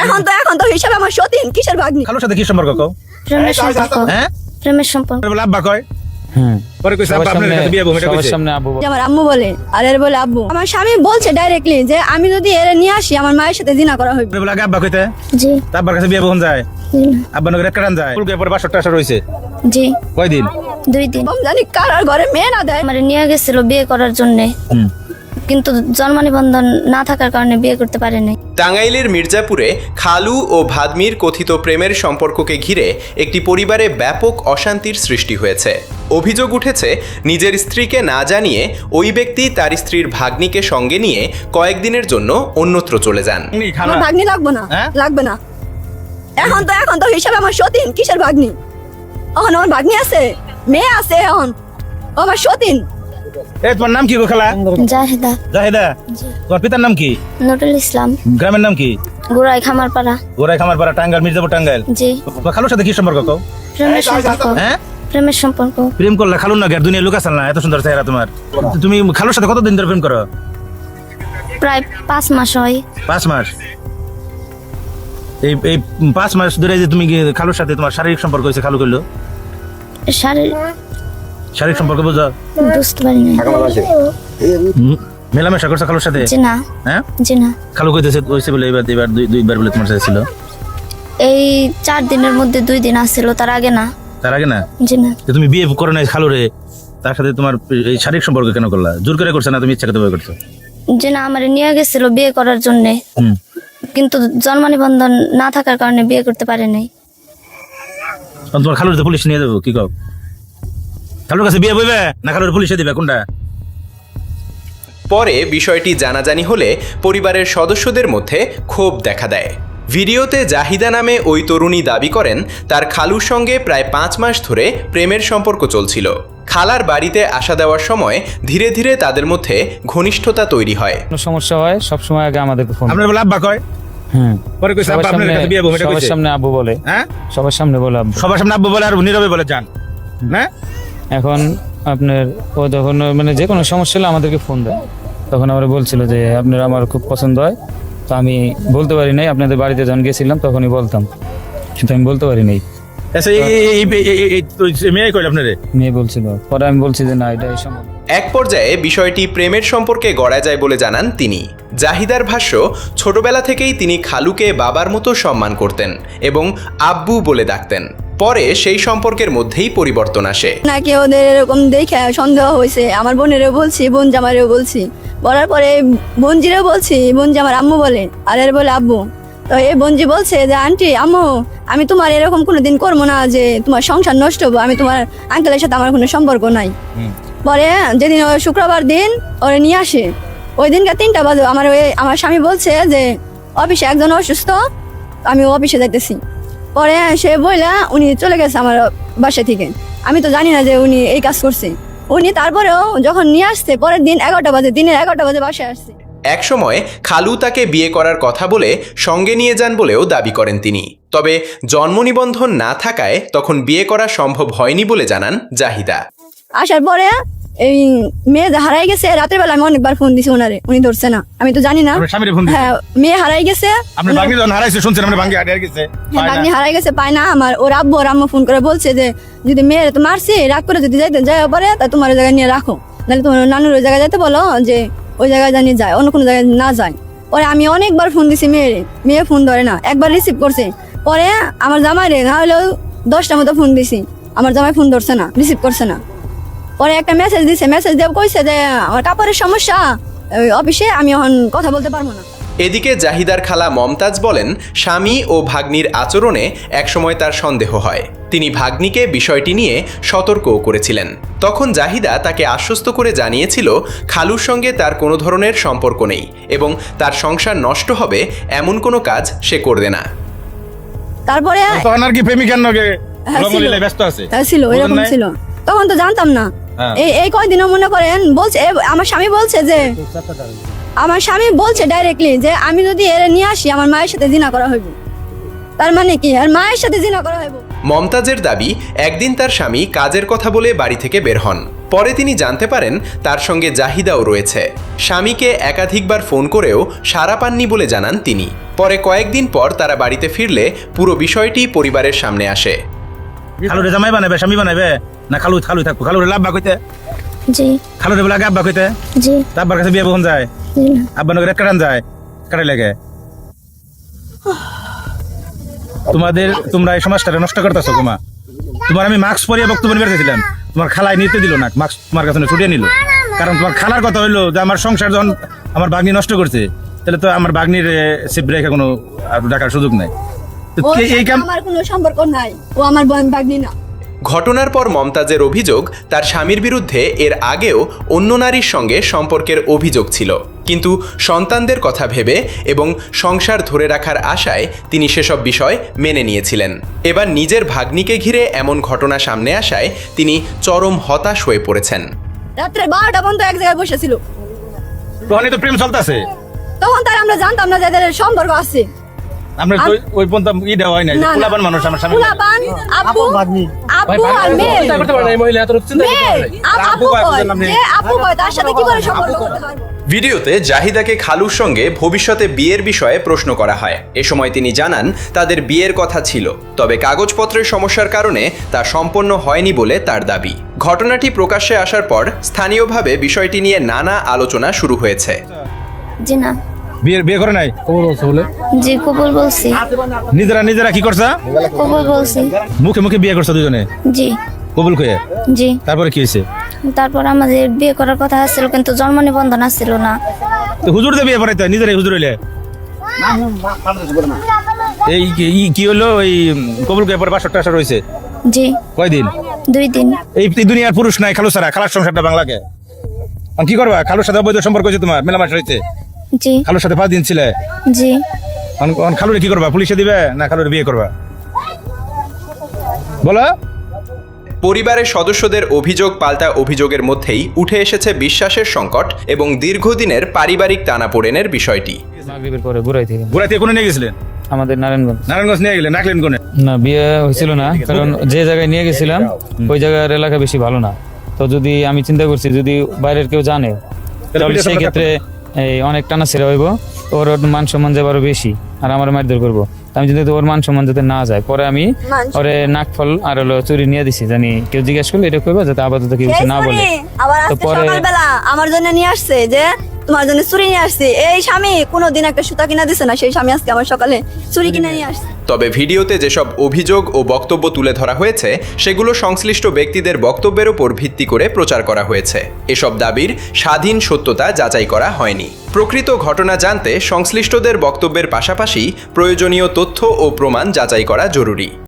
এখন তো হিসাবে আমার সতীন কিসের ভাগ্নি। খালুর সাথে কি সম্পর্ক কও? প্রেমের সম্পর্ক। হ্যাঁ প্রেমের সম্পর্ক। বলে আব্বা কয়। পরে কইছে আব্বা আপনার কাছে বিয়ে বউ এটা কইছে। সামনে আব্বু যে আমার আম্মু বলে আর এর বলে আব্বু। আমার স্বামী বলছে ডাইরেক্টলি যে আমি যদি এর নিয়ে আসি আমার মায়ের সাথে জিনা করা হইবে। বলে আগে আব্বা কইতে জি তা আব্বার কাছে বিয়ে বউ যায়। আব্বা নগর এক কারণ যায়। ফুলকে পরে 500 টাকা রইছে। জি কয়দিন? 2 দিন। আমি জানি কার ঘরে মেয়ে না দেয়। আমার নিয়ে গেছিল বিয়ে করার জন্য, কিন্তু জন্ম নিবন্ধন না থাকার কারণে বিয়ে করতে পারে নাই। টাঙ্গাইলের মির্জাপুরে খালু ও ভাদমির কথিত প্রেমের সম্পর্ককে ঘিরে একটি পরিবারে ব্যাপক অশান্তির সৃষ্টি হয়েছে। অভিযোগ উঠেছে নিজের স্ত্রীকে না জানিয়ে ওই ব্যক্তি তার স্ত্রীর ভাগ্নিকে সঙ্গে নিয়ে কয়েকদিনের জন্য অন্যত্র চলে যান। আমার ভাগ্নি লাগবে না, হ্যাঁ? লাগবে না। এখন তো হিসাবে আমার সতীন কিসের ভাগ্নি। এখন আমার ভাগ্নি আছে, মেয়ে আছে, এখন ও আমার সতীন। এই তোমার নাম কি গো খালা? জাহিদা। জাহিদা। তোমার পিতার নাম কি? নুরুল ইসলাম। গ্রামের নাম কি? গোড়াই খামারপাড়া। গোরাই খামারপাড়া, টাঙ্গাইল, মির্জাপুর টাঙ্গাইল। জি তোমার খালুর সাথে কি সম্পর্ক কও? প্রেমের সম্পর্ক। হ্যাঁ প্রেমের সম্পর্ক। প্রেম করলে খালুর না দুনিয়া লোক আছে না, এত সুন্দর চেহারা তোমার। তুমি খালুর সাথে কতদিন ধরে প্রেম করো? প্রায় 5 মাস হয়। 5 মাস। এই 5 মাস ধরে যে তুমি খালুর সাথে তোমার শারীরিক সম্পর্ক হয়েছে, খালু করলো শারীরিক সম্পর্ক বুঝো? বুঝতে পারি না। মেলামেশা করছো খালুর সাথে? জি না। হ্যাঁ জি না। খালু কইতেছে হইছে বলে এবার দুইবার বলে তোমার সাথে ছিল। এই 4 দিনের মধ্যে 2 দিন আসছিল, তার আগে না। তার আগে না? জি না। যে তুমি বিয়ে করো নাই খালুরে, তার সাথে তোমার এই শারীরিক সম্পর্ক কেন করলা? জোর করে করছো না তুমি ইচ্ছা করতে বিয়ে করছো? জি না, আমার নিয়ে গেছিল বিয়ে করার জন্য, কিন্তু জন্ম নিবন্ধন না থাকার কারণে বিয়ে করতে পারে নাই। তোমার খালুর পুলিশ নিয়ে দেবো কি কও? খালুর কাছে বিয়ে বইবে না খালুর পুলিশে দিবে কোনটা? পরে বিষয়টি জানাজানি হলে পরিবারের সদস্যদের মধ্যে ক্ষোভ দেখা দেয়। ভিডিওতে জাহিদা নামে ওই তরুণী দাবি করেন তার খালুর সঙ্গে প্রায় 5 মাস ধরে প্রেমের সম্পর্ক চলছিল। খালার বাড়িতে আসা দেওয়ার সময় ধীরে ধীরে তাদের মধ্যে ঘনিষ্ঠতা তৈরি হয়। কোনো সমস্যা হয় সব সময় আগে আমাদেরকে ফোন। আপনার বলে আব্বা কয়। পরে কইছে আব্বা আপনার কাছে বিয়ে বউ এটা সবার কইছে। সামনে আব্বু বলে। হ্যাঁ সবার সামনে বলে আব্বু। সবার সামনে আব্বু বলে আর নীরবে বলে যান না। এখন আপনার ও যখন মানে যে কোনো সমস্যা হলে আমাদেরকে ফোন দেয়, তখন আমরা বলছিল যে আপনার আমার খুব পছন্দ হয়, তো আমি বলতে পারি নাই। আপনাদের বাড়িতে যখন গেছিলাম তখনই বলতাম, কিন্তু আমি বলতে পারি নাই। আচ্ছা এই মেয়ে কইল আপনারে? মেয়ে বলছিল, পরে আমি বলছি যে না এটা এই সম্ভব। এক পর্যায়ে বিষয়টি প্রেমের সম্পর্কে গড়া যায় বলে জানান তিনি। জাহিদার ভাষ্য, ছোটবেলা থেকেই তিনি খালুকে বাবার মতো সম্মান করতেন এবং আব্বু বলে ডাকতেন। পরে সেই সম্পর্কের মধ্যেই পরিবর্তন আসে। নাকি ওদের এরকম দেখে সন্দেহ হয়েছে। আমার বোনেরও বলছি, বোন জামারেও বলছি, বলার পরে বোনজিরও বলছি, বোন জামার আম্মু বলে আর এর বলে আব্বু। তো এই বোনজি বলছে যে আন্টি আম্মু আমি তোমার এরকম কোনোদিন করবো না যে তোমার সংসার নষ্ট হবো, আমি তোমার আঙ্কেলের সাথে আমার কোনো সম্পর্ক নাই। পরে যেদিন শুক্রবার দিন ওরে নিয়ে আসে, ওই দিনকে 3টা বাজে আমার স্বামী বলছে যে অফিসে একজন অসুস্থ, আমি অফিসে যাইতেছি। পরে সে বইলা উনি চলে গেছে আমার বাসা থেকে। আমি তো জানি না যে উনি এই কাজ করছে। উনি তারপরেও যখন নিয়ে আসছে পরের দিন 11টা বাজে, দিনের 11টা বাজে বাসায় আসছে। একসময় খালু তাকে বিয়ে করার কথা বলে সঙ্গে নিয়ে যান বলেও দাবি করেন তিনি। তবে জন্ম নিবন্ধন না থাকায় তখন বিয়ে করা সম্ভব হয়নি বলে জানান জাহিদা। আসার পরে এই মেয়ে হারাই গেছে, রাতের বেলা আমি অনেকবার ফোন দিছি ওনারে, উনি ধরছে না। আমি তো জানি না। আপনার স্বামীরে ফোন দিছেন? হ্যাঁ, মেয়ে হারাই গেছে। আপনি ভাগ্নি যখন হারাইছে শুনছেন আপনি ভাগ্নি হারিয়ে গেছে। ভাগ্নি হারাই গেছে, পায় না। আমার ওর আব্বু ওর আম্মু ফোন করে বলছে যে যদি মেয়ের তো মারছি, রাগ করে যদি যাইতে যায় পরে তা তোমার ওই জায়গায় নিয়ে রাখো, নাহলে তোমার নানুর ওই জায়গায় যাইতে বলো যে ওই জায়গায় জানিয়ে যায়, অন্য কোনো জায়গায় না যায়। পরে আমি অনেকবার ফোন দিছি মেয়েরে, মেয়ে ফোন ধরে না, একবার রিসিভ করছে। পরে আমার জামাইরে না হলেও 10টা মতো ফোন দিছি, আমার জামাই ফোন ধরছে না, রিসিভ করছে না। পরে একটা মেসেজ দিছে, মেসেজ দিয়ে কইছে যে আমার কাপড়ের সমস্যা অফিসে, আমি এখন কথা বলতে পারবো না। এদিকে জাহিদার খালা মমতাজ বলেন, স্বামী ও ভাগ্নির আচরণে একসময় তার সন্দেহ হয়। তিনি ভাগ্নিকে বিষয়টি নিয়ে সতর্কও করেছিলেন। তখন জাহিদা তাকে আশ্বস্ত করে জানিয়েছিল খালুর সঙ্গে তার কোনো ধরনের সম্পর্ক নেই এবং তার সংসার নষ্ট হবে এমন কোনো কাজ সে করবে না। তারপরে তখন আর কি প্রেমিকার নগে ছিল। ব্যস্ত আছে? হ্যাঁ ছিল, এরকম ছিল। তখন তো জানতাম না। এই কয়দিনও মনে করেন বলছে, আমার স্বামী বলছে যে আমার স্বামী বলছে ডাইরেক্টলি যে আমি যদি এর নিয়ে আসি আমার মায়ের সাথে জিনা করা হইব। তার মানে কি আর মায়ের সাথে জিনা করা হইব? মমতাজের দাবি, একদিন তার স্বামী কাজের কথা বলে বাড়ি থেকে বের হন। পরে তিনি জানতে পারেন তার সঙ্গে জাহিদাও রয়েছে। স্বামীকে একাধিকবার ফোন করেও সাড়া পাননি বলে জানান তিনি। পরে কয়েকদিন পর তারা বাড়িতে ফিরলে পুরো বিষয়টি পরিবারের সামনে আসে। খালুরে জামাই বানাবে, স্বামী বানাবে, না খালু থাকবো? খালুরে লাভ কইতে, জি খালুরে বলে আগে আব্বা কইতে, জি আব্বার কাছে বিয়ে বহন যায়, জি না। আব্বা নগরে কাটান যায়, কাটাই লাগে। তোমরা এই সমাজটারে নষ্ট করতেছো। তোমার আমি মাস্ক পরিয়ে বক্তব্য বেরোতেছিলাম, তোমার খালাই নিতে দিল না, মাস্ক তোমার কাছে ছুটিয়ে নিল। কারণ তোমার খালার কথা হইলো যে আমার সংসার যখন আমার বাগ্নি নষ্ট করছে, তাহলে তো আমার বাগ্নির সেফ রেখে কোনো ডাকার সুযোগ নাই। তো এই কাম আমার কোনো সম্পর্ক নাই, ও আমার বাগনি না। ঘটনার পর মমতাজের অভিযোগ তার স্বামীর বিরুদ্ধে এর আগেও অন্য নারীর সঙ্গে সম্পর্কের অভিযোগ ছিল, কিন্তু সন্তানদের কথা ভেবে এবং সংসার ধরে রাখার আশায় তিনি সেসব বিষয় মেনে নিয়েছিলেন। এবার নিজের ভাগ্নিকে ঘিরে এমন ঘটনা সামনে আসায় তিনি চরম হতাশ হয়ে পড়েছেন। রাত্রে 12টা পর্যন্ত এক জায়গায় বসেছিল, তখনই তো প্রেম চলতেছে। তখন তার আমরা জানতাম না যে এদের সম্পর্ক আছে। আমরা তো ওই পর্যন্ত ই দেওয়া হয় না, না, না। পোলাপান মানুষ আমার স্বামী। পোলাপান, আপু আর মেয়ে। আপু কয়, যে আপু কয় তার সাথে কিভাবে সম্পর্ক করতে হয়। ভিডিওতে জাহিদাকে খালুর সঙ্গে ভবিষ্যতে বিয়ের বিষয়ে প্রশ্ন করা হয়। এ সময় তিনি জানান তাদের বিয়ের কথা ছিল, তবে কাগজপত্রের সমস্যার কারণে তা সম্পন্ন হয়নি বলে তার দাবি। ঘটনাটি প্রকাশ্যে আসার পর স্থানীয়ভাবে বিষয়টি নিয়ে নানা আলোচনা শুরু হয়েছে। জি না। বিয়ে করে নাই? জি কবুল বলছি। নিজেরা কি করছা? কবুল বলছি। মুখে বিয়ে করছো দুজনে? জি কবুল কয়ে? জি। তারপরে কি হয়েছে? তারপর আমাদের বিয়ে করার কথা আসছিল, কিন্তু জন্ম নিবন্ধন আসছিল না। তো হুজুর দিয়ে বিয়ে পড়াইতে, নিজেরাই হুজুর হইলে। এই কি হলো, ওই কবুল কয়ে পরে 62 টাকা রয়েছে? জি কয়দিন? 2 দিন। এই দুনিয়ার পুরুষ নাই খালু ছাড়া, খালার সংসারটা বাংলাকে। কি করবা? খালুর সাথে অবৈধ সম্পর্ক হয়েছে তোমার, মেলামাস হয়েছে। জি খালুর সাথে 5 দিন ছিলে। জি। খালুরে কি করবা? পুলিশে দিবে না খালুরে বিয়ে করবা? বলো। পরিবারের সদস্যদের অভিযোগ পাল্টা অভিযোগের মধ্যেই উঠে এসেছে বিশ্বাসের সংকট এবং দীর্ঘদিনের পারিবারিক টানাপোড়েনের বিষয়টি। মাগরিবের পরে ঘুরাইতে কোনে নিয়ে গেছিলেন? আমাদের নারায়ণগঞ্জ নিয়ে গেলেন, রাখলেন কোনে? না, বিয়ে হয়েছিল না, কারণ যে জায়গায় নিয়ে গেছিলাম ওই জায়গার এলাকা বেশি ভালো না। তো যদি আমি চিন্তা করছি যদি বাইরের কেউ জানে তাহলে সেই ক্ষেত্রে এই অনেক টানা ছেড়ে হইব, ওর মান সম্মান যাবারও বেশি, আর আমার মারধর করবো। আমি যদি ওর মান সম্মান যাতে না যায়, পরে আমি ওরে নাকফল আর হলো চুরি নিয়ে দিছি, জানি কেউ জিজ্ঞেস করলে এটা কইবা যাতে আপাতত কেউ কিছু না বলে। আবার তো আজকে পরে সকালবেলা আমার জন্য নিয়ে আসছে যে তোমার জন্য চুরি নিয়ে আসছে। এই স্বামী কোনোদিন একটা সুতা কিনা দিছে না, সেই স্বামী আজকে আমার সকালে চুরি কিনে নিয়ে আসছে। তবে ভিডিওতে যেসব অভিযোগ ও বক্তব্য তুলে ধরা হয়েছে সেগুলো সংশ্লিষ্ট ব্যক্তিদের বক্তব্যের উপর ভিত্তি করে প্রচার করা হয়েছে। এসব দাবির স্বাধীন সত্যতা যাচাই করা হয়নি। প্রকৃত ঘটনা জানতে সংশ্লিষ্টদের বক্তব্যের পাশাপাশি প্রয়োজনীয় তথ্য ও প্রমাণ যাচাই করা জরুরি।